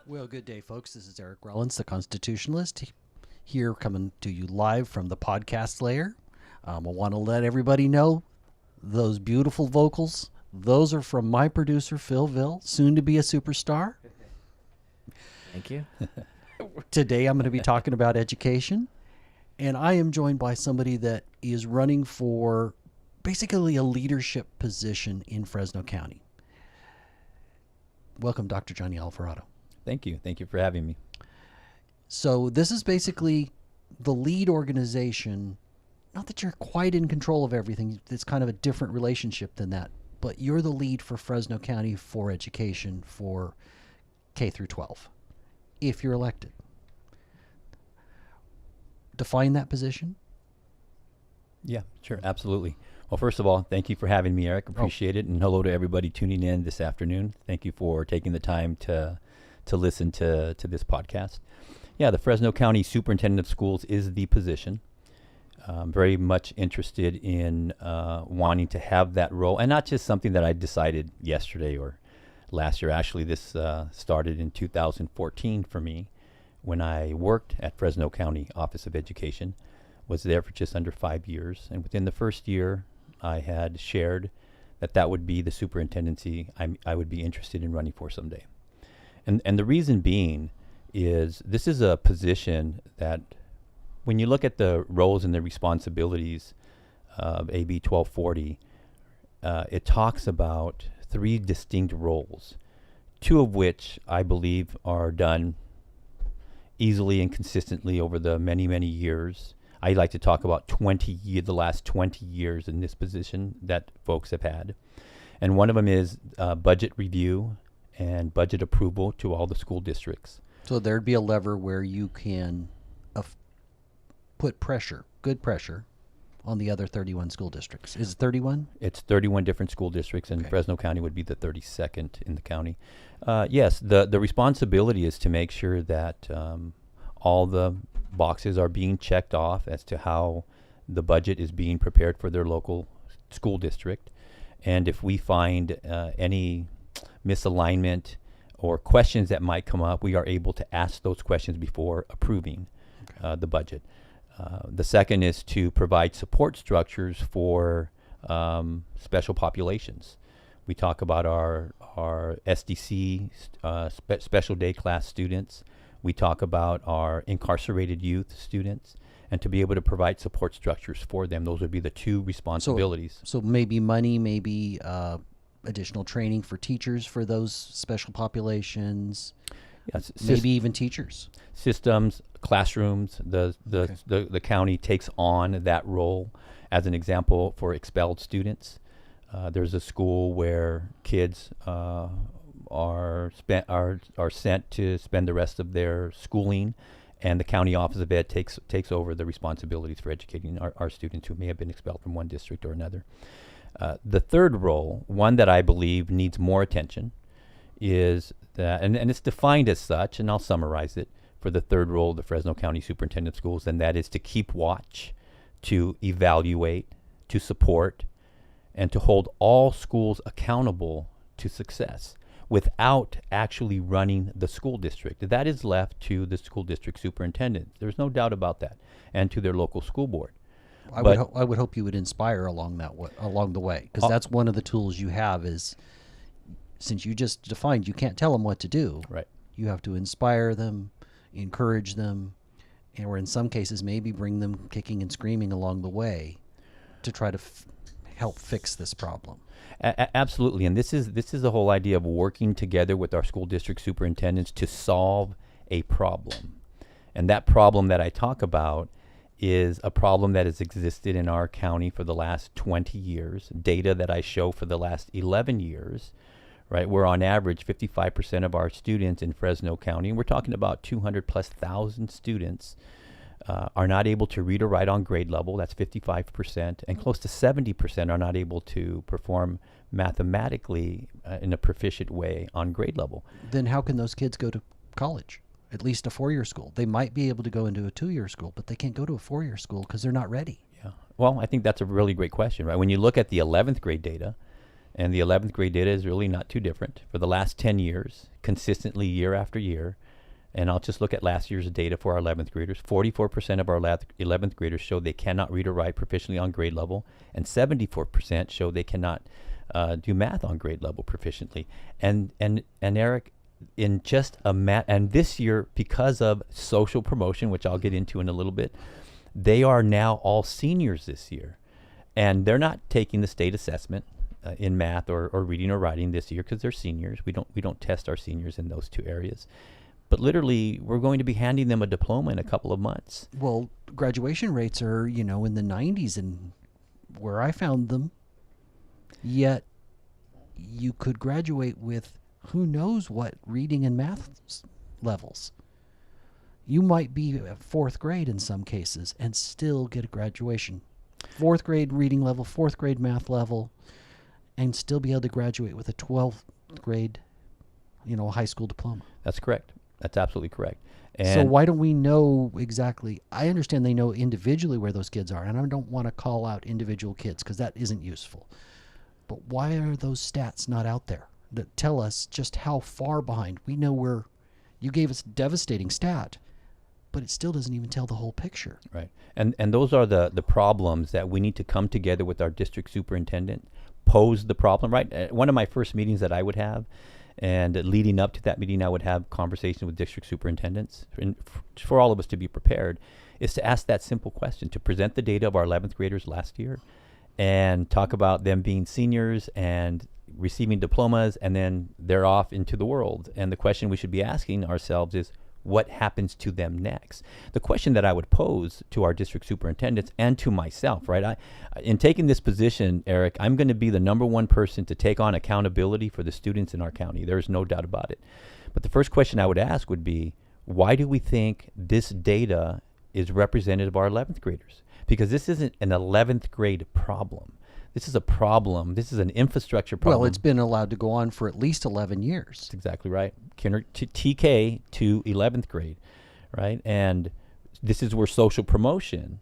Well, good day, folks. This is Eric Rollins, the Constitutionalist, here coming to you live from the podcast layer. I want to let everybody know those beautiful vocals, those are from my producer, Phil Ville, soon to be a superstar. Thank you. Today, I'm going to be talking about education, and I am joined by somebody that is running for basically a leadership position in Fresno County. Welcome, Dr. Johnny Alvarado. Thank you. Thank you for having me. So this is basically the lead organization. Not that you're quite in control of everything. It's kind of a different relationship than that. But you're the lead for Fresno County for education for K through 12, if you're elected. Define that position. Yeah, sure. Absolutely. Well, first of all, thank you for having me, Eric. Appreciate it. And hello to everybody tuning in this afternoon. Thank you for taking the time to listen to this podcast. Yeah, the Fresno County Superintendent of Schools is the position. I'm very much interested in wanting to have that role, and not just something that I decided yesterday or last year. Actually, this started in 2014 for me when I worked at Fresno County Office of Education. Was there for just under 5 years, and within the first year, I had shared that would be the superintendency I would be interested in running for someday. And the reason being is this is a position that when you look at the roles and the responsibilities of AB 1240, it talks about 3 distinct roles, 2 of which I believe are done easily and consistently over the many, many years. I like to talk about the last 20 years in this position that folks have had. And one of them is budget review and budget approval to all the school districts. So there'd be a lever where you can put pressure, good pressure, on the other 31 school districts. Is it 31? It's 31 different school districts, and Okay. Fresno County would be the 32nd in the county. Yes, the responsibility is to make sure that all the boxes are being checked off as to how the budget is being prepared for their local school district. And if we find any misalignment or questions that might come up, we are able to ask those questions before approving the budget. The second is to provide support structures for special populations. We talk about our SDC, special day class students. We talk about our incarcerated youth students, and to be able to provide support structures for them. Those would be the 2 responsibilities. So maybe money, maybe additional training for teachers for those special populations. Yes, Maybe even teachers. systems, classrooms. The county takes on that role. As an example, for expelled students, there's a school where kids are sent to spend the rest of their schooling, and the county office of ed takes over the responsibilities for educating our students who may have been expelled from one district or another. The third role, one that I believe needs more attention, is that, and it's defined as such, and I'll summarize it for the third role of the Fresno County Superintendent of Schools, and that is to keep watch, to evaluate, to support, and to hold all schools accountable to success without actually running the school district. That is left to the school district superintendent. There's no doubt about that, and to their local school board. I would hope you would inspire along the way, because that's one of the tools you have is, since you just defined you can't tell them what to do. Right. You have to inspire them, encourage them, or in some cases maybe bring them kicking and screaming along the way to try to help fix this problem. Absolutely, and this is the whole idea of working together with our school district superintendents to solve a problem. And that problem that I talk about is a problem that has existed in our county for the last 20 years, data that I show for the last 11 years, right? Where on average 55% of our students in Fresno County, and we're talking about 200,000+ students, are not able to read or write on grade level. That's 55%, and close to 70% are not able to perform mathematically in a proficient way on grade level. Then how can those kids go to college? At least a 4-year school. They might be able to go into a 2-year school, but they can't go to a 4-year school because they're not ready. Yeah. Well, I think that's a really great question, right? When you look at the 11th grade data, And the 11th grade data is really not too different. For the last 10 years, consistently year after year, and I'll just look at last year's data for our 11th graders, 44% of our 11th graders show they cannot read or write proficiently on grade level, and 74% show they cannot do math on grade level proficiently. And Eric, in just and this year, because of social promotion, which I'll get into in a little bit, they are now all seniors this year. And they're not taking the state assessment in math or reading or writing this year because they're seniors. We don't test our seniors in those two areas. But literally, we're going to be handing them a diploma in a couple of months. Well, graduation rates are, in the 90s and where I found them. Yet you could graduate with who knows what reading and math levels. You might be at 4th grade in some cases and still get a graduation. 4th grade reading level, 4th grade math level, and still be able to graduate with a 12th grade, high school diploma. That's correct. That's absolutely correct. And so why don't we know exactly? I understand they know individually where those kids are, and I don't want to call out individual kids because that isn't useful. But why are those stats not out there that tell us just how far behind? We know you gave us a devastating stat, but it still doesn't even tell the whole picture. Right. And those are the problems that we need to come together with our district superintendent, pose the problem, right? One of my first meetings that I would have, and leading up to that meeting, I would have conversations with district superintendents for all of us to be prepared, is to ask that simple question, to present the data of our 11th graders last year and talk about them being seniors and receiving diplomas, and then they're off into the world. And the question we should be asking ourselves is, what happens to them next? The question that I would pose to our district superintendents and to myself, right? In taking this position, Eric, I'm going to be the number one person to take on accountability for the students in our county. There's no doubt about it. But the first question I would ask would be, why do we think this data is representative of our 11th graders? Because this isn't an 11th grade problem. This is a problem. This is an infrastructure problem. Well, it's been allowed to go on for at least 11 years. That's exactly right. TK to 11th grade, right? And this is where social promotion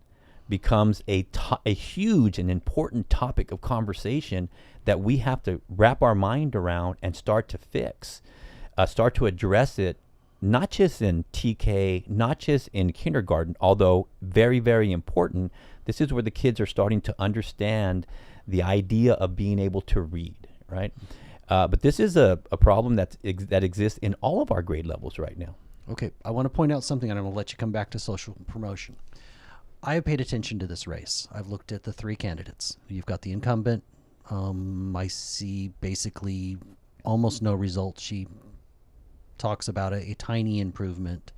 becomes a huge and important topic of conversation that we have to wrap our mind around and start to fix, start to address it, not just in TK, not just in kindergarten, although very, very important. This is where the kids are starting to understand the idea of being able to read, right? But this is a problem that exists in all of our grade levels right now. Okay, I want to point out something, and I'm going to let you come back to social promotion. I have paid attention to this race. I've looked at the 3 candidates. You've got the incumbent. I see basically almost no results. She talks about a tiny improvement.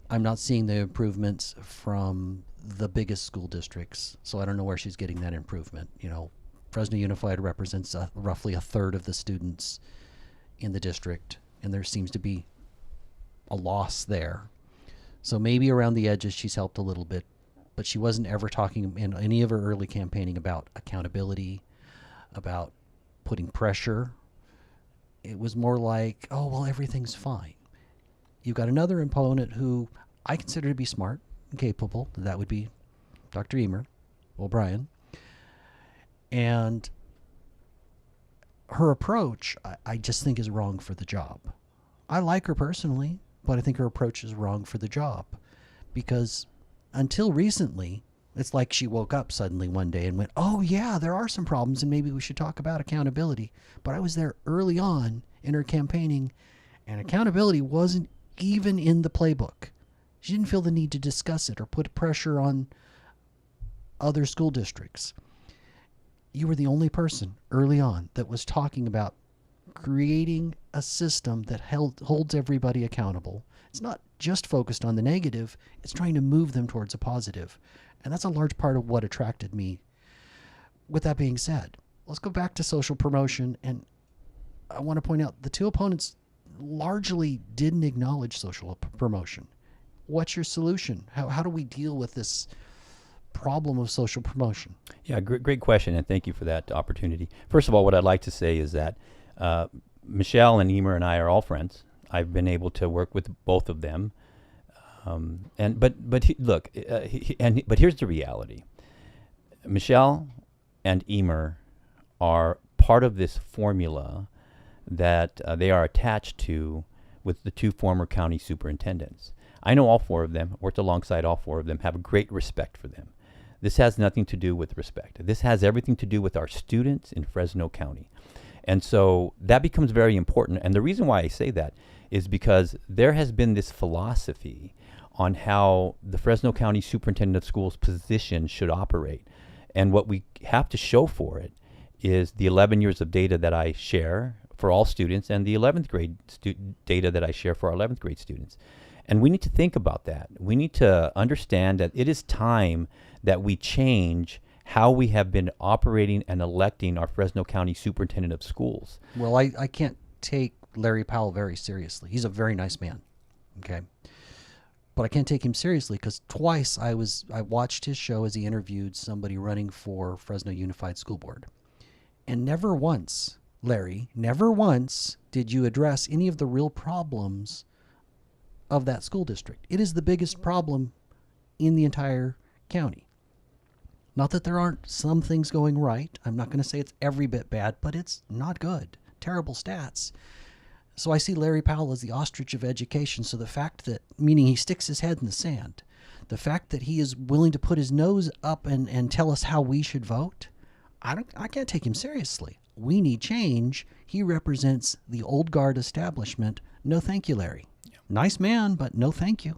I'm not seeing the improvements from the biggest school districts, so I don't know where she's getting that improvement. Fresno Unified represents roughly a third of the students in the district, and there seems to be a loss there. So maybe around the edges she's helped a little bit, but she wasn't ever talking in any of her early campaigning about accountability, about putting pressure. It was more like, oh, well, everything's fine. You've got another opponent who I consider to be smart and capable. That would be Dr. Emer O'Brien. And her approach, I just think is wrong for the job. I like her personally, but I think her approach is wrong for the job. Because until recently, it's like she woke up suddenly one day and went, oh yeah, there are some problems and maybe we should talk about accountability. But I was there early on in her campaigning, and accountability wasn't even in the playbook. She didn't feel the need to discuss it or put pressure on other school districts. You were the only person early on that was talking about creating a system that holds everybody accountable. It's not just focused on the negative, it's trying to move them towards a positive. And that's a large part of what attracted me. With that being said, let's go back to social promotion. And I want to point out the 2 opponents largely didn't acknowledge social promotion. What's your solution? How do we deal with this problem of social promotion? Yeah, great question, and thank you for that opportunity. First of all, what I'd like to say is that Michelle and Emer and I are all friends. I've been able to work with both of them, but here's the reality: Michelle and Emer are part of this formula that they are attached to with the two former county superintendents. I know all four of them, worked alongside all four of them, have a great respect for them. This has nothing to do with respect. This has everything to do with our students in Fresno County. And so that becomes very important. And the reason why I say that is because there has been this philosophy on how the Fresno County Superintendent of Schools position should operate. And what we have to show for it is the 11 years of data that I share for all students and the 11th grade data that I share for our 11th grade students. And we need to think about that. We need to understand that it is time that we change how we have been operating and electing our Fresno County Superintendent of Schools. Well, I can't take Larry Powell very seriously. He's a very nice man, okay? But I can't take him seriously because twice I watched his show as he interviewed somebody running for Fresno Unified School Board. And never once, Larry, never once did you address any of the real problems of that school district. It is the biggest problem in the entire county. Not that there aren't some things going right. I'm not going to say it's every bit bad, but it's not good. Terrible stats. So I see Larry Powell as the ostrich of education. So the fact that, meaning he sticks his head in the sand, the fact that he is willing to put his nose up and tell us how we should vote, I can't take him seriously. We need change. He represents the old guard establishment. No thank you, Larry. Nice man, but no thank you.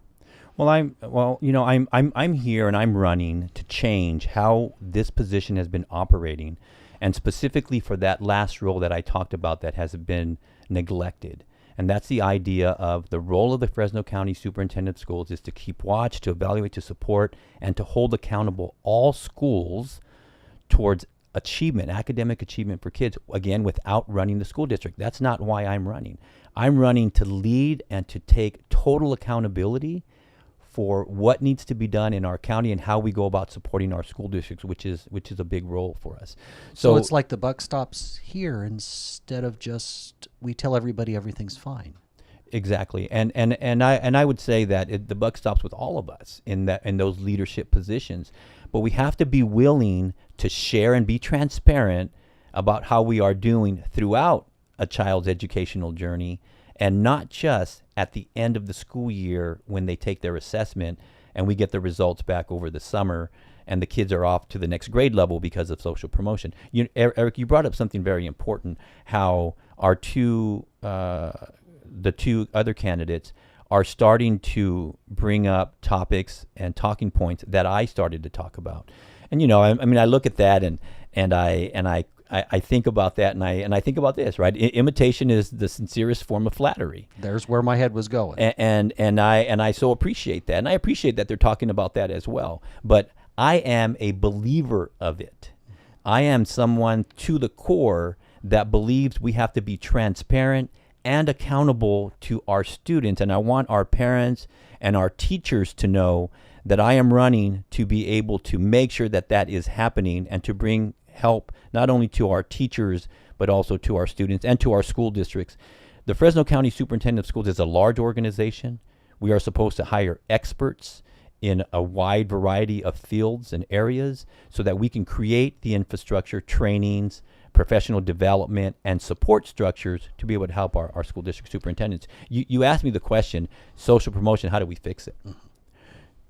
Well, I'm here and I'm running to change how this position has been operating, and specifically for that last role that I talked about that has been neglected. And that's the idea of the role of the Fresno County Superintendent of Schools is to keep watch, to evaluate, to support, and to hold accountable all schools towards achievement, academic achievement for kids, again, without running the school district. That's not why I'm running. I'm running to lead and to take total accountability for what needs to be done in our county and how we go about supporting our school districts, which is a big role for us. So it's like the buck stops here instead of just we tell everybody everything's fine. Exactly, and I would say that the buck stops with all of us in those leadership positions, but we have to be willing to share and be transparent about how we are doing throughout a child's educational journey, and not just at the end of the school year when they take their assessment and we get the results back over the summer and the kids are off to the next grade level because of social promotion. Eric, you brought up something very important, how our the two other candidates are starting to bring up topics and talking points that I started to talk about. And I look at that and I think about that and I think about this, right? Imitation is the sincerest form of flattery. There's where my head was going. And I so appreciate that. And I appreciate that they're talking about that as well. But I am a believer of it. I am someone to the core that believes we have to be transparent and accountable to our students. And I want our parents and our teachers to know that I am running to be able to make sure that that is happening and to bring help not only to our teachers, but also to our students and to our school districts. The Fresno County Superintendent of Schools is a large organization. We are supposed to hire experts in a wide variety of fields and areas so that we can create the infrastructure, trainings, professional development, and support structures to be able to help our school district superintendents. You asked me the question, social promotion, how do we fix it? Mm-hmm.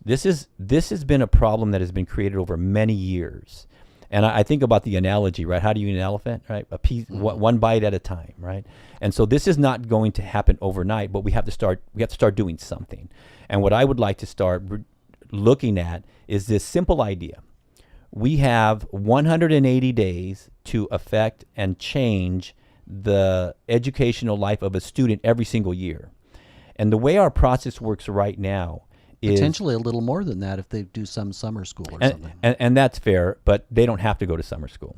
This has been a problem that has been created over many years. And I think about the analogy, right? How do you eat an elephant, right? A piece, one bite at a time, right? And so this is not going to happen overnight, but we have to start doing something. And what I would like to start looking at is this simple idea. We have 180 days to affect and change the educational life of a student every single year. And the way our process works right now is potentially a little more than that if they do some summer school or something. And that's fair, but they don't have to go to summer school.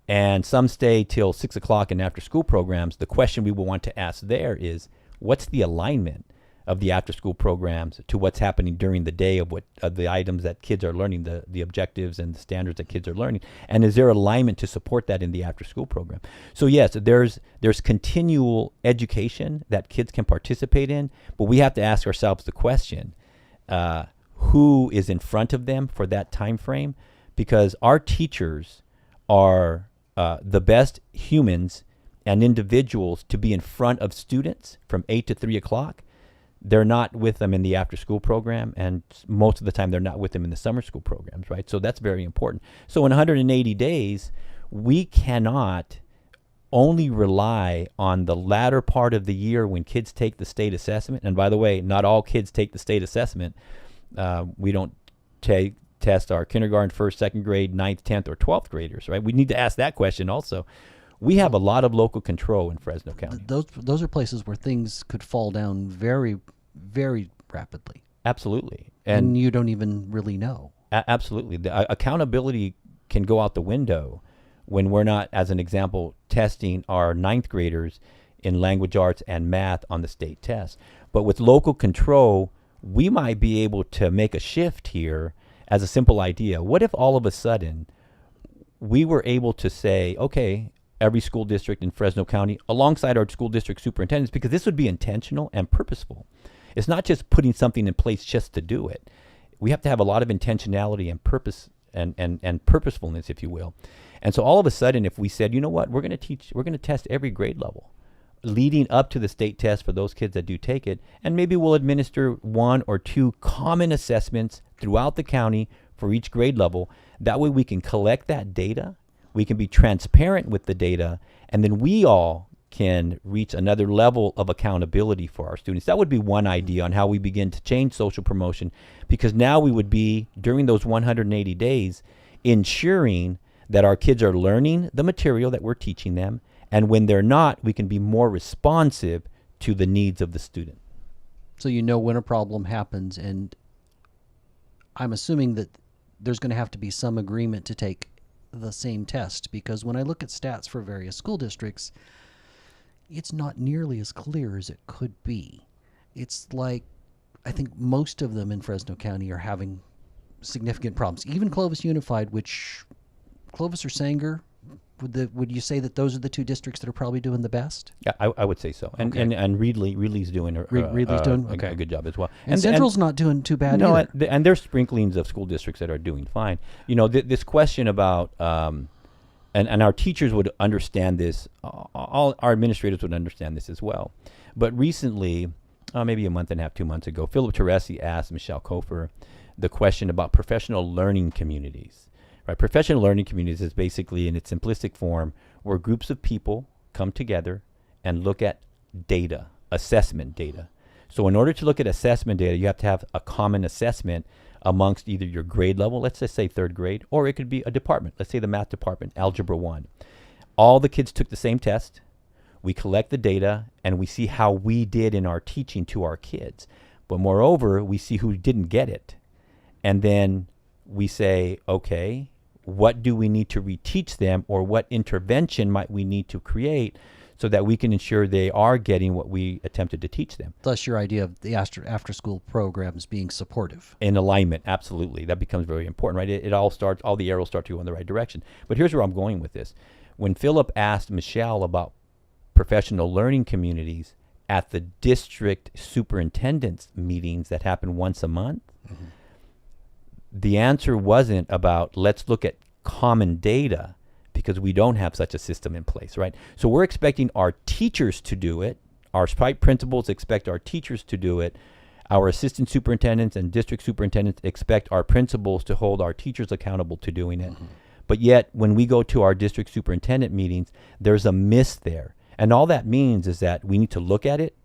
And some stay till 6 o'clock in after school programs. The question we will want to ask there is, what's the alignment of the after school programs to what's happening during the day of the items that kids are learning, the objectives and the standards that kids are learning? And is there alignment to support that in the after school program? So yes, there's continual education that kids can participate in, but we have to ask ourselves the question, who is in front of them for that time frame? Because our teachers are the best humans and individuals to be in front of students from 8 to 3 o'clock. They're not with them in the after school program, and most of the time they're not with them in the summer school programs, right? So that's very important. So in 180 days, we cannot only rely on the latter part of the year when kids take the state assessment. And by the way, not all kids take the state assessment. We don't test our kindergarten, first, second grade, 9th, 10th, or 12th graders, right? We need to ask that question also. We have a lot of local control in Fresno County. Those are places where things could fall down very, very rapidly. Absolutely. And you don't even really know. Absolutely. The accountability can go out the window when we're not, as an example, testing our 9th graders in language arts and math on the state test. But with local control, we might be able to make a shift here as a simple idea. What if all of a sudden we were able to say, okay, every school district in Fresno County, alongside our school district superintendents, because this would be intentional and purposeful. It's not just putting something in place just to do it. We have to have a lot of intentionality and purpose and purposefulness, if you will. And so all of a sudden, if we said, you know what, we're going to test every grade level leading up to the state test for those kids that do take it, and maybe we'll administer 1 or 2 common assessments throughout the county for each grade level. That way we can collect that data, we can be transparent with the data, and then we all can reach another level of accountability for our students. That would be one idea on how we begin to change social promotion, because now we would be, during those 180 days, ensuring that our kids are learning the material that we're teaching them, and when they're not, we can be more responsive to the needs of the student. So you know when a problem happens, and I'm assuming that there's going to have to be some agreement to take the same test, because when I look at stats for various school districts, it's not nearly as clear as it could be. It's like, I think most of them in Fresno County are having significant problems. Even Clovis Unified, which Clovis or Sanger, would you say that those are the 2 districts that are probably doing the best? Yeah, I would say so. And Okay. and Reedley's doing Reedley's doing okay. a good job as well. And Central's not doing too bad no, either. and there's sprinklings of school districts that are doing fine. You know, this question about and our teachers would understand this. All our administrators would understand this as well. But recently, maybe a month and a half, 2 months ago, Philip Teresi asked Michelle Kofer the question about professional learning communities. Right, professional learning communities is basically, in its simplistic form, where groups of people come together and look at data, assessment data. So in order to look at assessment data, you have to have a common assessment amongst either your grade level, let's just say 3rd grade, or it could be a department, let's say the math department, Algebra 1. All the kids took the same test. We collect the data, and we see how we did in our teaching to our kids. But moreover, we see who didn't get it. And then we say, okay, what do we need to reteach them, or what intervention might we need to create so that we can ensure they are getting what we attempted to teach them? Thus your idea of the after-school programs being supportive. In alignment, absolutely. That becomes very important, right? It all the arrows start to go in the right direction. But here's where I'm going with this. When Philip asked Michelle about professional learning communities at the district superintendent's meetings that happen once a month, mm-hmm. the answer wasn't about let's look at common data, because we don't have such a system in place, right? So we're expecting our teachers to do it. Our site principals expect our teachers to do it. Our assistant superintendents and district superintendents expect our principals to hold our teachers accountable to doing it. Mm-hmm. But yet, when we go to our district superintendent meetings, there's a miss there. And all that means is that we need to look at it,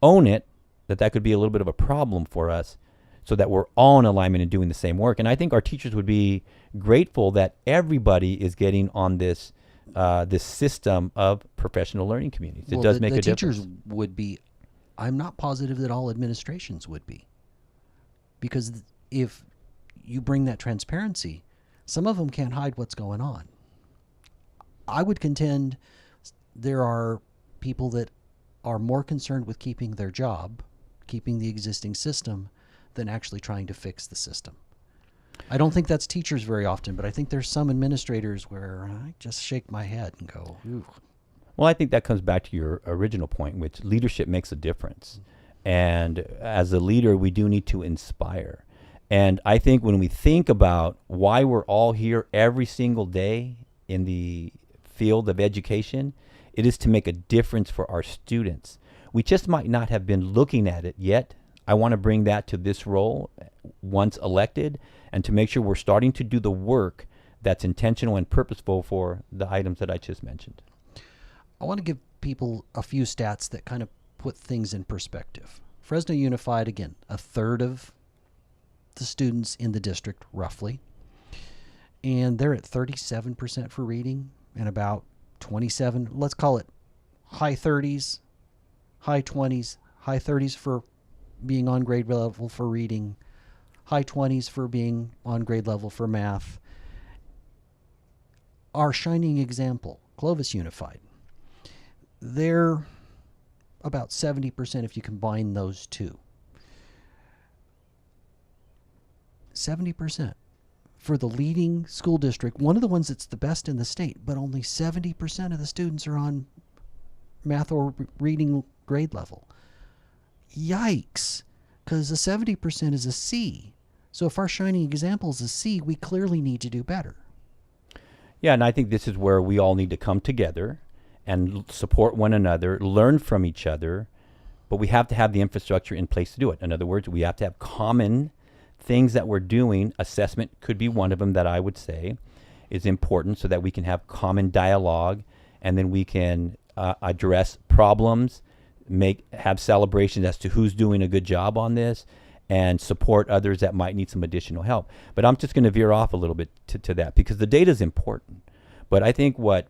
own it, that could be a little bit of a problem for us, so that we're all in alignment and doing the same work. And I think our teachers would be grateful that everybody is getting on this system of professional learning communities. It does make a difference. The teachers would be. I'm not positive that all administrations would be. Because if you bring that transparency, some of them can't hide what's going on. I would contend there are people that are more concerned with keeping their job, keeping the existing system, than actually trying to fix the system. I don't think that's teachers very often, but I think there's some administrators where I just shake my head and go, ooh. Well, I think that comes back to your original point, which leadership makes a difference. And as a leader, we do need to inspire. And I think when we think about why we're all here every single day in the field of education, it is to make a difference for our students. We just might not have been looking at it yet. I want to bring that to this role once elected, and to make sure we're starting to do the work that's intentional and purposeful for the items that I just mentioned. I want to give people a few stats that kind of put things in perspective. Fresno Unified, again, a third of the students in the district, roughly. And they're at 37% for reading and about 27, let's call it high 30s, high 20s, high 30s for being on grade level for reading, high 20s for being on grade level for math. Our shining example, Clovis Unified, they're about 70% if you combine those two. 70% for the leading school district, one of the ones that's the best in the state, but only 70% of the students are on math or reading grade level. Yikes, because the 70% is a C. So if our shining example is a C, we clearly need to do better. Yeah, and I think this is where we all need to come together and support one another, learn from each other, but we have to have the infrastructure in place to do it. In other words, we have to have common things that we're doing. Assessment could be one of them that I would say is important, so that we can have common dialogue, and then we can address problems, have celebrations as to who's doing a good job on this, and support others that might need some additional help. But I'm just going to veer off a little bit to that, because the data is important. But I think what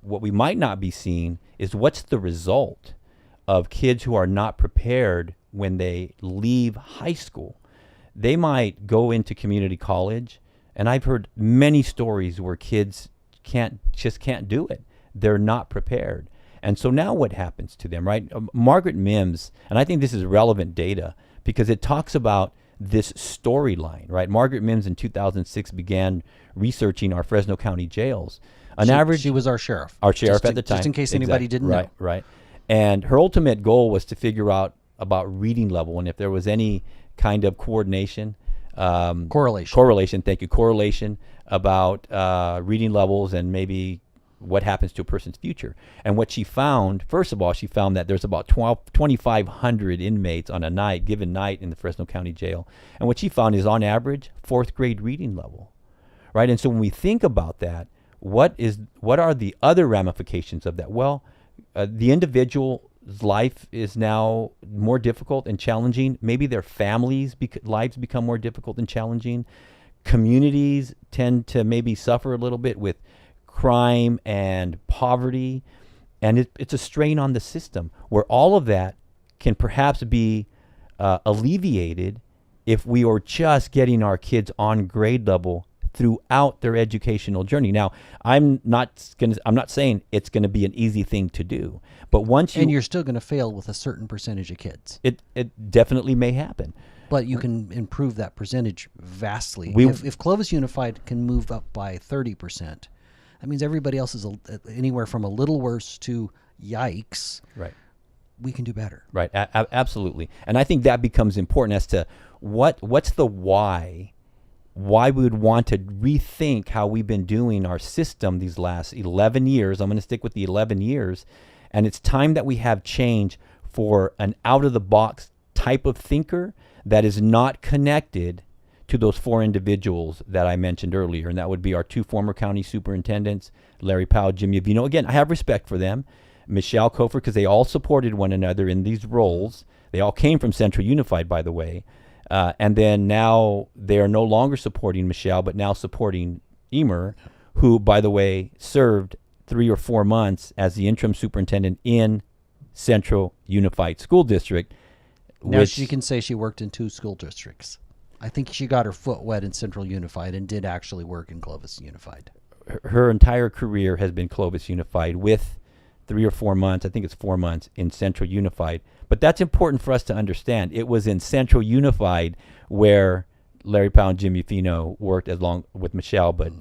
we might not be seeing is what's the result of kids who are not prepared when they leave high school. They might go into community college, and I've heard many stories where kids just can't do it. They're not prepared. And so now what happens to them, right? Margaret Mims, and I think this is relevant data because it talks about this storyline, right? Margaret Mims in 2006 began researching our Fresno County jails. She was our sheriff. Our sheriff at the time. Just in case anybody didn't know. Right. And her ultimate goal was to figure out about reading level and if there was any kind of correlation about reading levels and maybe what happens to a person's future. And what she found, first of all, she found that there's about 2,500 inmates on a given night in the Fresno County Jail. And what she found is on average, 4th grade reading level, right? And so when we think about that, what are the other ramifications of that? Well, the individual's life is now more difficult and challenging. Maybe their families' lives become more difficult and challenging. Communities tend to maybe suffer a little bit with crime and poverty, and it's a strain on the system where all of that can perhaps be alleviated if we are just getting our kids on grade level throughout their educational journey. Now, I'm not saying it's going to be an easy thing to do, but and you're still going to fail with a certain percentage of kids. It definitely may happen. But you can improve that percentage vastly. If Clovis Unified can move up by 30%, that means everybody else is anywhere from a little worse to yikes. Right. We can do better. Right. Absolutely. And I think that becomes important as to what's the why we would want to rethink how we've been doing our system these last 11 years. I'm going to stick with the 11 years. And it's time that we have change for an out-of-the-box type of thinker that is not connected to those 4 individuals that I mentioned earlier. And that would be our 2 former county superintendents, Larry Powell, Jim Uvino. Again, I have respect for them. Michelle Kofer, because they all supported one another in these roles. They all came from Central Unified, by the way. And then now they are no longer supporting Michelle, but now supporting Emer, who, by the way, served 3 or 4 months as the interim superintendent in Central Unified School District. Now she can say she worked in 2 school districts. I think she got her foot wet in Central Unified and did actually work in Clovis Unified. Her entire career has been Clovis Unified with 3 or 4 months, I think it's 4 months, in Central Unified. But that's important for us to understand. It was in Central Unified where Larry Powell and Jim Ufino worked along with Michelle, but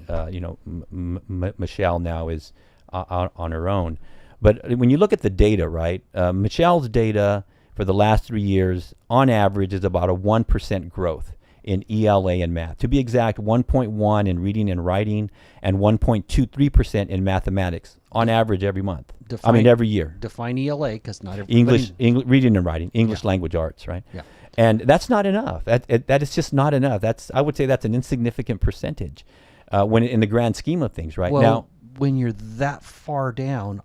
Michelle now is on her own. But when you look at the data, right, Michelle's data for the last 3 years, on average, is about a 1% growth in ELA and math. To be exact, 1.1 in reading and writing and 1.23% in mathematics on average every month. Every year. Define ELA, because not everybody... English reading and writing, English language arts, right? Yeah. And that's not enough. That is just not enough. I would say that's an insignificant percentage when in the grand scheme of things, right? Well, now, when you're that far down,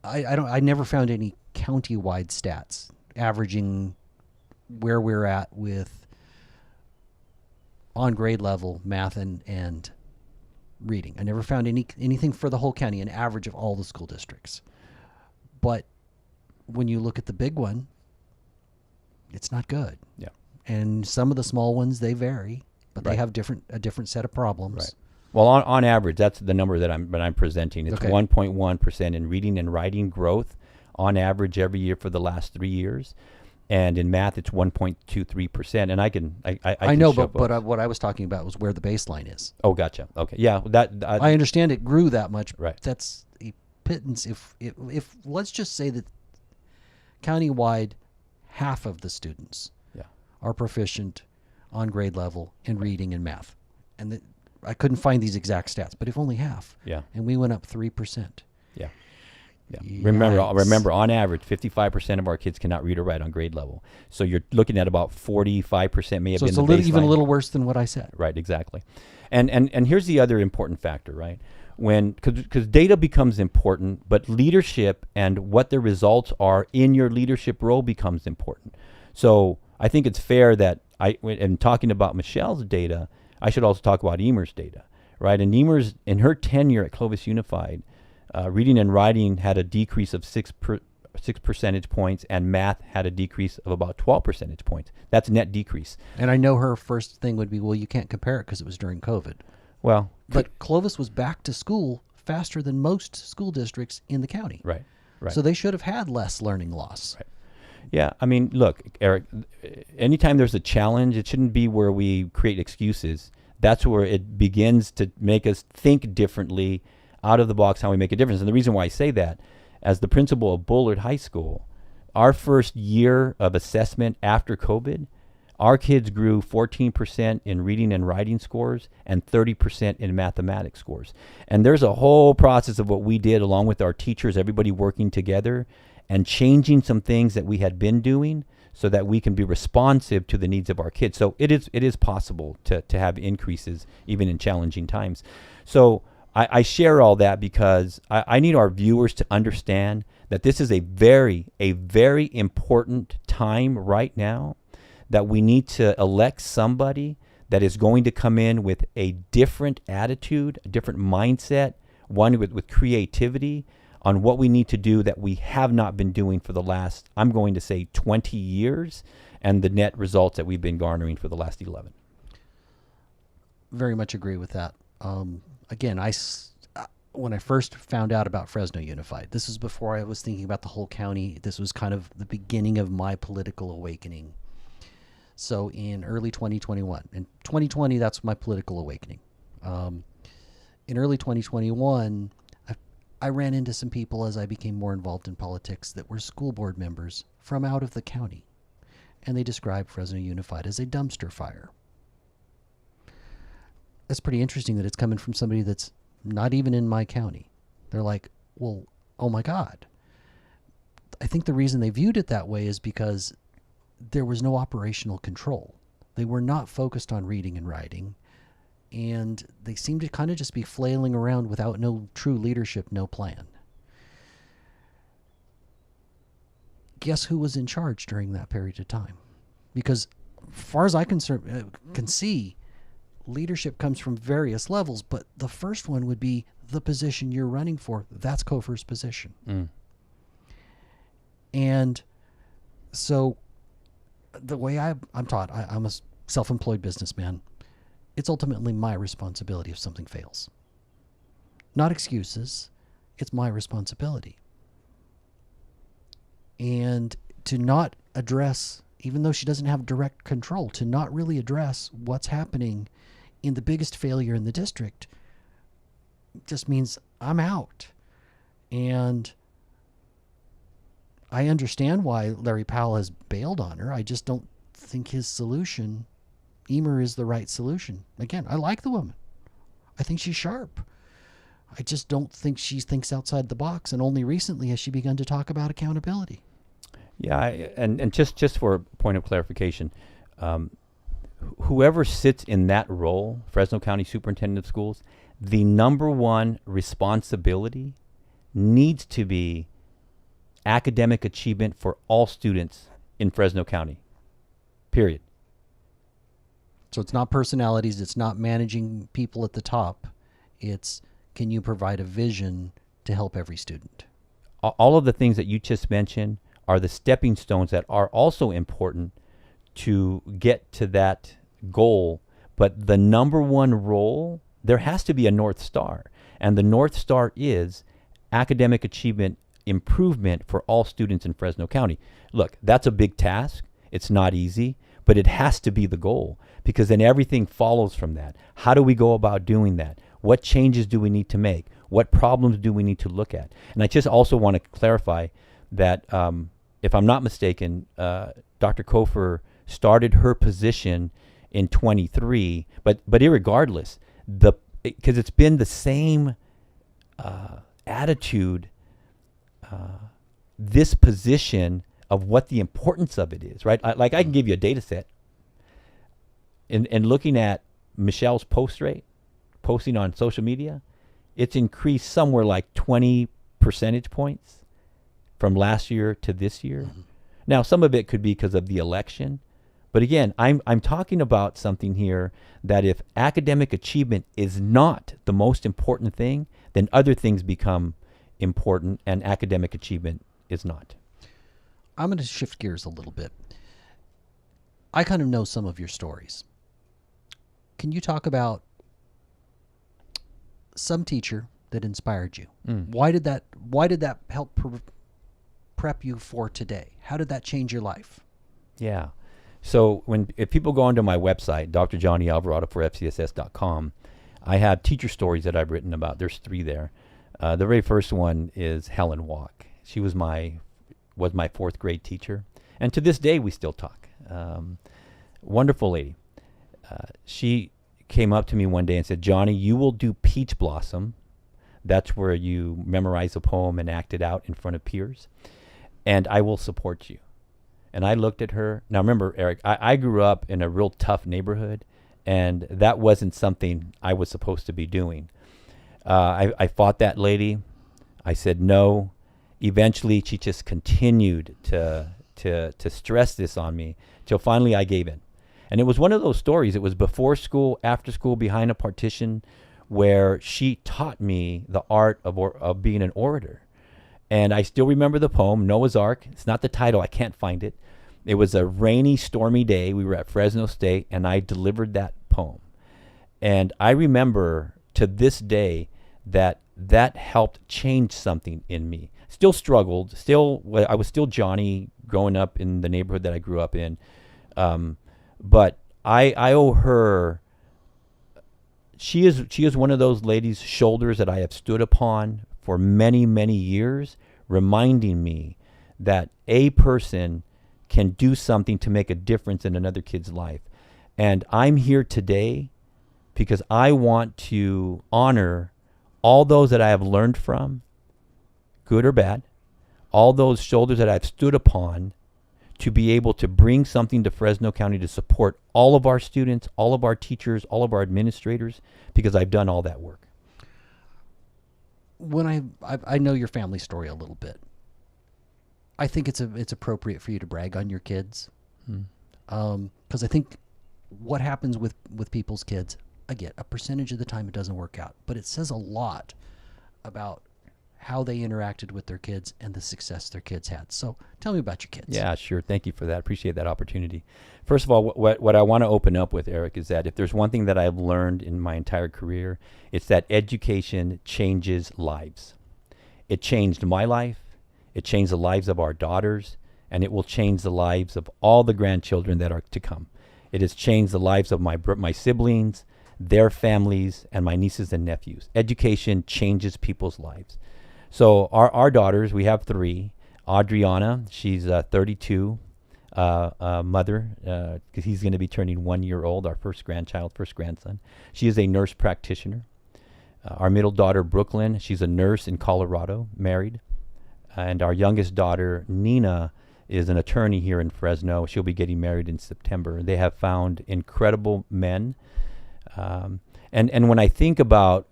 I never found any county-wide stats averaging where we're at with on grade level math and reading. I never found anything for the whole county, an average of all the school districts. But when you look at the big one, it's not good. Yeah. And some of the small ones, they vary, but they Right. have a different set of problems. Right. Well, on average, that's the number that I'm presenting. It's Okay. 1.1% in reading and writing growth on average every year for the last 3 years. And in math, it's 1.23%. And I know, show but both. what I was talking about was where the baseline is. Oh, gotcha. Okay. Yeah. I understand it grew that much. Right. That's a pittance. If let's just say that countywide, half of the students are proficient on grade level in reading and math, and I couldn't find these exact stats, but if only half, and we went up 3%. Yeah. Yeah. Yikes. Remember, on average, 55% of our kids cannot read or write on grade level. So you're looking at about 45% may have So been it's the even a baseline. little worse than what I said. Right, exactly. And here's the other important factor, right? Because data becomes important, but leadership and what the results are in your leadership role becomes important. So I think it's fair that in talking about Michelle's data, I should also talk about Emer's data, right? And Emer's, in her tenure at Clovis Unified, reading and writing had a decrease of 6 percentage points, and math had a decrease of about 12 percentage points. That's net decrease. And I know her first thing would be, well, you can't compare it because it was during COVID. Well, But Clovis was back to school faster than most school districts in the county. right. So they should have had less learning loss. Right. Yeah, I mean, look, Eric, anytime there's a challenge, it shouldn't be where we create excuses. That's where it begins to make us think differently, out of the box, how we make a difference. And the reason why I say that, as the principal of Bullard High School, our first year of assessment after COVID, our kids grew 14% in reading and writing scores and 30% in mathematics scores. And there's a whole process of what we did along with our teachers, everybody working together and changing some things that we had been doing so that we can be responsive to the needs of our kids. So it is possible to have increases even in challenging times. So I share all that because I need our viewers to understand that this is a very important time right now, that we need to elect somebody that is going to come in with a different attitude, a different mindset, one with creativity on what we need to do that we have not been doing for the last, I'm going to say, 20 years, and the net results that we've been garnering for the last 11. Very much agree with that. Again, when I first found out about Fresno Unified, this was before I was thinking about the whole county. This was kind of the beginning of my political awakening. So in early 2021, in 2020, that's my political awakening. In early 2021, I ran into some people as I became more involved in politics that were school board members from out of the county, and they described Fresno Unified as a dumpster fire. It's pretty interesting that it's coming from somebody that's not even in my county. They're like, well, oh my God. I think the reason they viewed it that way is because there was no operational control. They were not focused on reading and writing, and they seemed to kind of just be flailing around without no true leadership, no plan. Guess who was in charge during that period of time? Because as far as I can see, leadership comes from various levels, but the first one would be the position you're running for. That's Kofer's position. And so the way I'm taught, I'm a self-employed businessman. It's ultimately my responsibility if something fails. Not excuses. It's my responsibility. And to not address, even though she doesn't have direct control, to not really address what's happening in the biggest failure in the district just means I'm out. And I understand why Larry Powell has bailed on her. I just don't think his solution Emer is the right solution. Again, I like the woman. I think she's sharp. I just don't think she thinks outside the box, and only recently has she begun to talk about accountability. Yeah, and just for a point of clarification, whoever sits in that role, Fresno County Superintendent of Schools, the number one responsibility needs to be academic achievement for all students in Fresno County, period. So it's not personalities, it's not managing people at the top. It's, can you provide a vision to help every student? All of the things that you just mentioned are the stepping stones that are also important to get to that goal. But the number one role, there has to be a North Star. And the North Star is academic achievement improvement for all students in Fresno County. Look, that's a big task. It's not easy, but it has to be the goal, because then everything follows from that. How do we go about doing that? What changes do we need to make? What problems do we need to look at? And I just also want to clarify that if I'm not mistaken, Dr. Kofer started her position in 23, but irregardless, because it's been the same attitude, this position of what the importance of it is, right? I can give you a data set. In looking at Michelle's posting on social media, it's increased somewhere like 20 percentage points from last year to this year. Mm-hmm. Now, some of it could be because of the election. But again, I'm talking about something here that if academic achievement is not the most important thing, then other things become important and academic achievement is not. I'm going to shift gears a little bit. I kind of know some of your stories. Can you talk about some teacher that inspired you? Why did that help prep you for today? How did that change your life? Yeah. So if people go onto my website, Dr. Johnny Alvarado for FCSS.com, I have teacher stories that I've written about. There's 3 there. The very first one is Helen Walk. She was my 4th grade teacher, and to this day we still talk. Wonderful lady. She came up to me one day and said, "Johnny, you will do Peach Blossom. That's where you memorize a poem and act it out in front of peers, and I will support you." And I looked at her. Now remember, Eric, I grew up in a real tough neighborhood, and that wasn't something I was supposed to be doing. I fought that lady. I said no. Eventually, she just continued to stress this on me till finally I gave in. And it was one of those stories. It was before school, after school, behind a partition, where she taught me the art of being an orator. And I still remember the poem, Noah's Ark. It's not the title. I can't find it. It was a rainy, stormy day. We were at Fresno State, and I delivered that poem. And I remember to this day that helped change something in me. Still struggled. I was still Johnny growing up in the neighborhood that I grew up in. But I owe her. She is one of those ladies' shoulders that I have stood upon for many, many years, reminding me that a person can do something to make a difference in another kid's life. And I'm here today because I want to honor all those that I have learned from, good or bad, all those shoulders that I've stood upon to be able to bring something to Fresno County to support all of our students, all of our teachers, all of our administrators, because I've done all that work. When I know your family story a little bit, I think it's appropriate for you to brag on your kids, because I think what happens with people's kids, I get a percentage of the time it doesn't work out, but it says a lot about how they interacted with their kids and the success their kids had. So tell me about your kids. Yeah, sure. Thank you for that. Appreciate that opportunity. First of all, what I want to open up with, Eric, is that if there's one thing that I've learned in my entire career, it's that education changes lives. It changed my life. It changed the lives of our daughters, and it will change the lives of all the grandchildren that are to come. It has changed the lives of my siblings, their families, and my nieces and nephews. Education changes people's lives. So our daughters, we have 3. Adriana, she's 32. mother, because he's going to be turning 1 year old, our first grandson. She is a nurse practitioner. Our middle daughter, Brooklyn, she's a nurse in Colorado, married. And our youngest daughter, Nina, is an attorney here in Fresno. She'll be getting married in September. They have found incredible men. And when I think about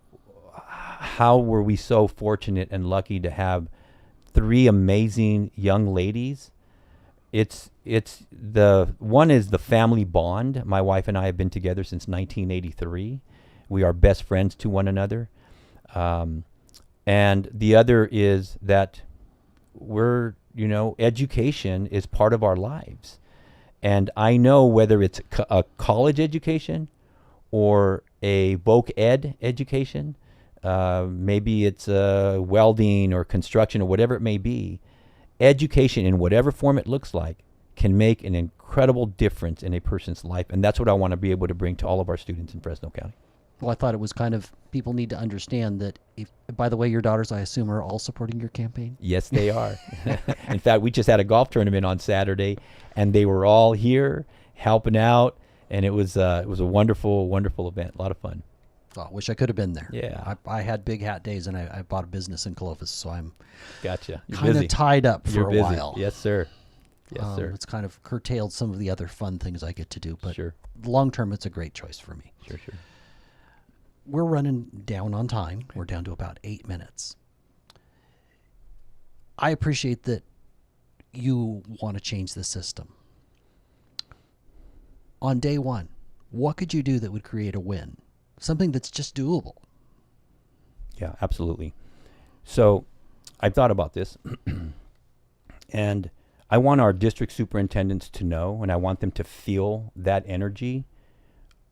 how were we so fortunate and lucky to have 3 amazing young ladies, it's the one is the family bond. My wife and I have been together since 1983. We are best friends to one another. And the other is that education is part of our lives. And I know whether it's a college education or a voc ed education, maybe it's welding or construction or whatever it may be, education in whatever form it looks like can make an incredible difference in a person's life. And that's what I want to be able to bring to all of our students in Fresno County. Well, I thought it was kind of, people need to understand that by the way, your daughters, I assume, are all supporting your campaign? Yes, they are. In fact, we just had a golf tournament on Saturday, and they were all here helping out, and it was a wonderful, wonderful event. A lot of fun. Oh, I wish I could have been there. Yeah. I had big hat days, and I bought a business in Clovis, so I'm Gotcha. kind of tied up for You're a busy. while. Yes, sir. Yes, sir. It's kind of curtailed some of the other fun things I get to do, but Sure. long term, it's a great choice for me. Sure. We're running down on time. We're down to about 8 minutes. I appreciate that you want to change the system. On day one, what could you do that would create a win? Something that's just doable. Yeah, absolutely. So I've thought about this, and I want our district superintendents to know, and I want them to feel that energy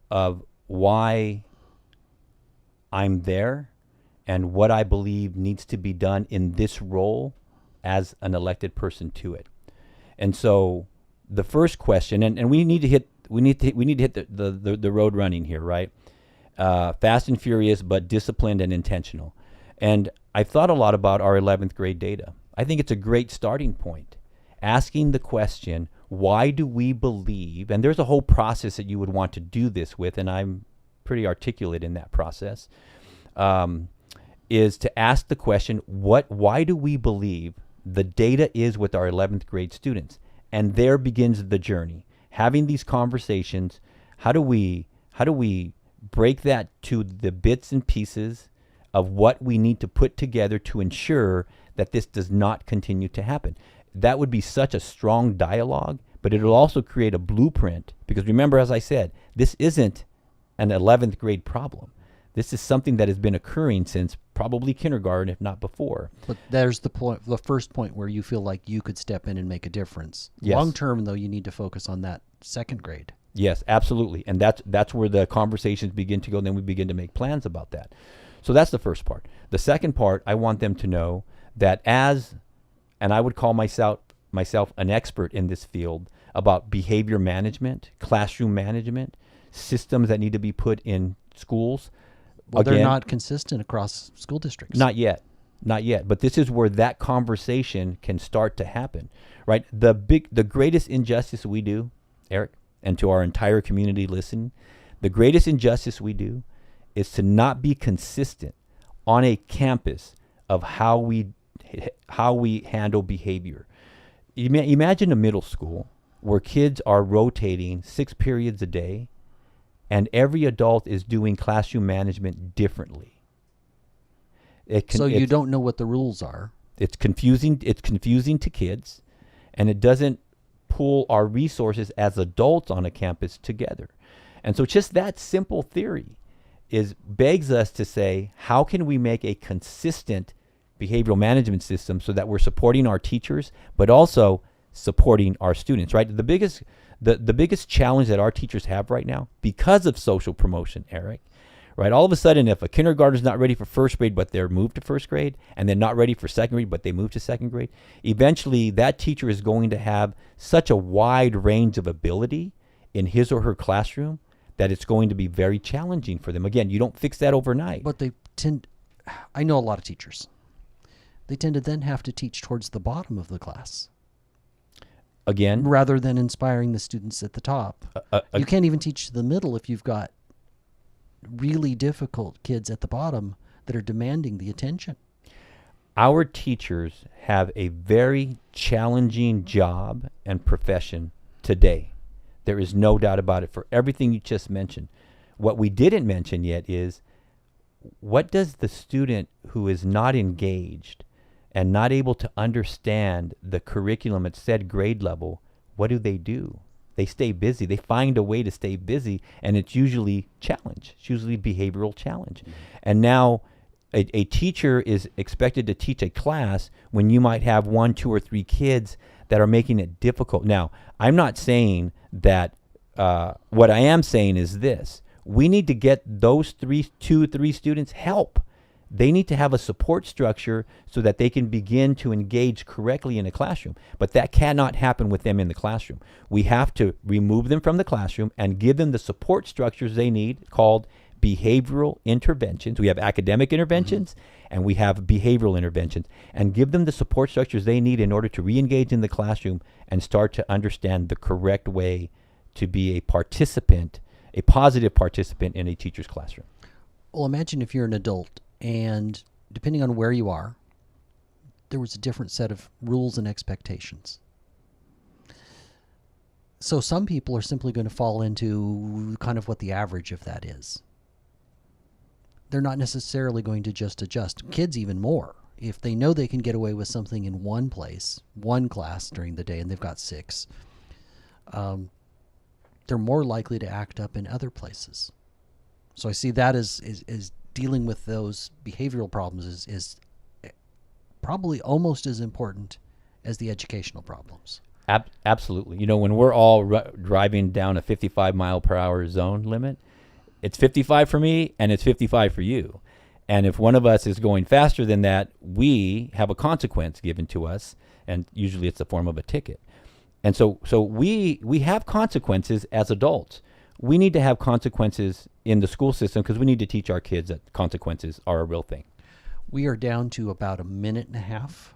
of why I'm there and what I believe needs to be done in this role as an elected person to it. And so the first question, and we need to hit the road running here, right? Fast and furious, but disciplined and intentional. And I've thought a lot about our 11th grade data. I think it's a great starting point. Asking the question, why do we believe, and there's a whole process that you would want to do this with, and I'm pretty articulate in that process, is to ask the question, why do we believe the data is with our 11th grade students? And there begins the journey. Having these conversations, how do we break that to the bits and pieces of what we need to put together to ensure that this does not continue to happen? That would be such a strong dialogue, but it'll also create a blueprint, because remember, as I said, this isn't an 11th grade problem. This is something that has been occurring since probably kindergarten, if not before. But there's the first point where you feel like you could step in and make a difference. Yes. Long term, though, you need to focus on that 2nd grade. Yes, absolutely. And that's where the conversations begin to go, and then we begin to make plans about that. So that's the first part. The second part, I want them to know that and I would call myself an expert in this field about behavior management, classroom management, systems that need to be put in schools. Well, Again, they're not consistent across school districts. Not yet. But this is where that conversation can start to happen, right? The greatest injustice we do, Eric, and to our entire community listening, the greatest injustice we do is to not be consistent on a campus of how we handle behavior. Imagine a middle school where kids are rotating 6 periods a day, and every adult is doing classroom management differently. So you don't know what the rules are. It's confusing. It's confusing to kids, and it doesn't pool our resources as adults on a campus together. And so just that simple theory begs us to say, how can we make a consistent behavioral management system so that we're supporting our teachers, but also supporting our students, right? The biggest challenge that our teachers have right now, because of social promotion, Eric, right? All of a sudden, if a kindergartner's not ready for 1st grade, but they're moved to 1st grade, and they're not ready for 2nd grade, but they move to 2nd grade, eventually that teacher is going to have such a wide range of ability in his or her classroom that it's going to be very challenging for them. Again, you don't fix that overnight. But I know a lot of teachers. They tend to then have to teach towards the bottom of the class. Again, rather than inspiring the students at the top. You can't even teach the middle if you've got really difficult kids at the bottom that are demanding the attention. our teachers have a very challenging job and profession today. There is no doubt about it for everything you just mentioned. What we didn't mention yet is, what does the student who is not engaged and not able to understand the curriculum at said grade level, what do? They stay busy. They find a way to stay busy, and it's usually challenge. It's usually behavioral challenge. Mm-hmm. And now a teacher is expected to teach a class when you might have 1, 2, or 3 kids that are making it difficult. Now, I'm not saying that, what I am saying is this. We need to get those 2, 3 students help. They need to have a support structure so that they can begin to engage correctly in a classroom. But that cannot happen with them in the classroom. We have to remove them from the classroom and give them the support structures they need, called behavioral interventions. We have academic interventions, and we have behavioral interventions, and give them the support structures they need in order to re-engage in the classroom and start to understand the correct way to be a participant, a positive participant in a teacher's classroom. Well, imagine if you're an adult, and depending on where you are, there was a different set of rules and expectations. So some people are simply going to fall into kind of what the average of that is. They're not necessarily going to just adjust. Kids even more. If they know they can get away with something in one place, one class during the day, and they've got 6, they're more likely to act up in other places. So I see that as dealing with those behavioral problems is probably almost as important as the educational problems. Absolutely. You know, when we're all driving down a 55 mile per hour zone limit, it's 55 for me and it's 55 for you. And if one of us is going faster than that, we have a consequence given to us, and usually it's the form of a ticket. And so we have consequences as adults. We need to have consequences in the school system because we need to teach our kids that consequences are a real thing. We are down to about a minute and a half.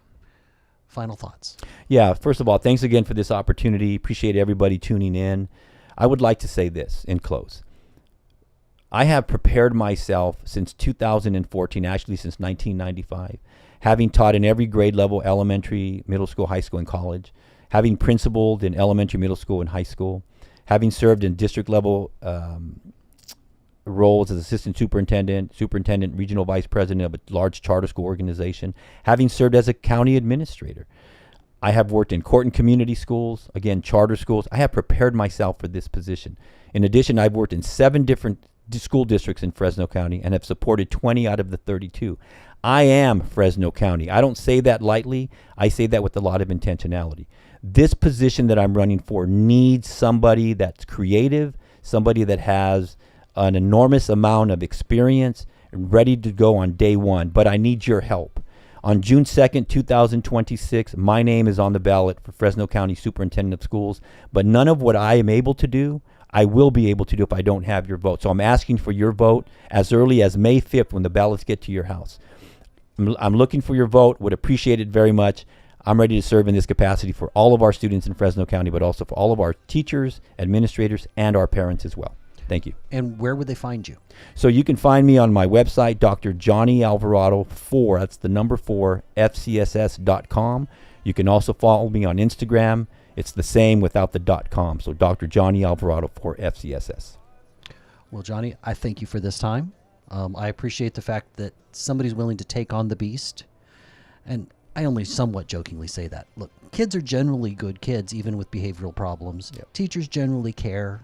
Final thoughts? Yeah, first of all, thanks again for this opportunity. Appreciate everybody tuning in. I would like to say this in close. I have prepared myself since 2014, actually since 1995, having taught in every grade level, elementary, middle school, high school, and college, having principaled in elementary, middle school, and high school, having served in district level roles as assistant superintendent, regional vice president of a large charter school organization, having served as a county administrator. I have worked in court and community schools, again, charter schools. I have prepared myself for this position. In addition, I've worked in 7 different school districts in Fresno County and have supported 20 out of the 32. I am Fresno County. I don't say that lightly. I say that with a lot of intentionality. This position that I'm running for needs somebody that's creative, somebody that has an enormous amount of experience and ready to go on day one. But I need your help. On June 2nd, 2026, my name is on the ballot for Fresno County Superintendent of Schools. But none of what I am able to do, I will be able to do if I don't have your vote. So I'm asking for your vote as early as May 5th when the ballots get to your house. I'm looking for your vote, would appreciate it very much. I'm ready to serve in this capacity for all of our students in Fresno County, but also for all of our teachers, administrators, and our parents as well. Thank you. And where would they find you? So you can find me on my website, Dr. Johnny Alvarado 4, that's the number 4, FCSS.com. You can also follow me on Instagram. It's the same without the .com. So Dr. Johnny Alvarado 4, FCSS. Well, Johnny, I thank you for this time. I appreciate the fact that somebody's willing to take on the beast. And I only somewhat jokingly say that. Look, kids are generally good kids, even with behavioral problems. Yep. Teachers generally care.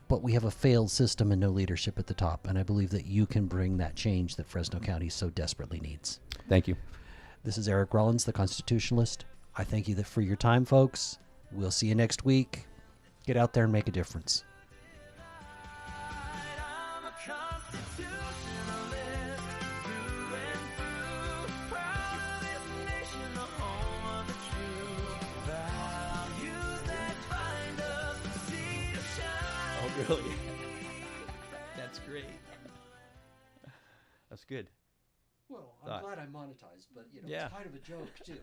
But we have a failed system and no leadership at the top. And I believe that you can bring that change that Fresno County so desperately needs. Thank you. This is Eric Rollins, the Constitutionalist. I thank you for your time, folks. We'll see you next week. Get out there and make a difference. Really? That's great. That's good. Well, I'm glad I monetized, but Yeah. It's kind of a joke too.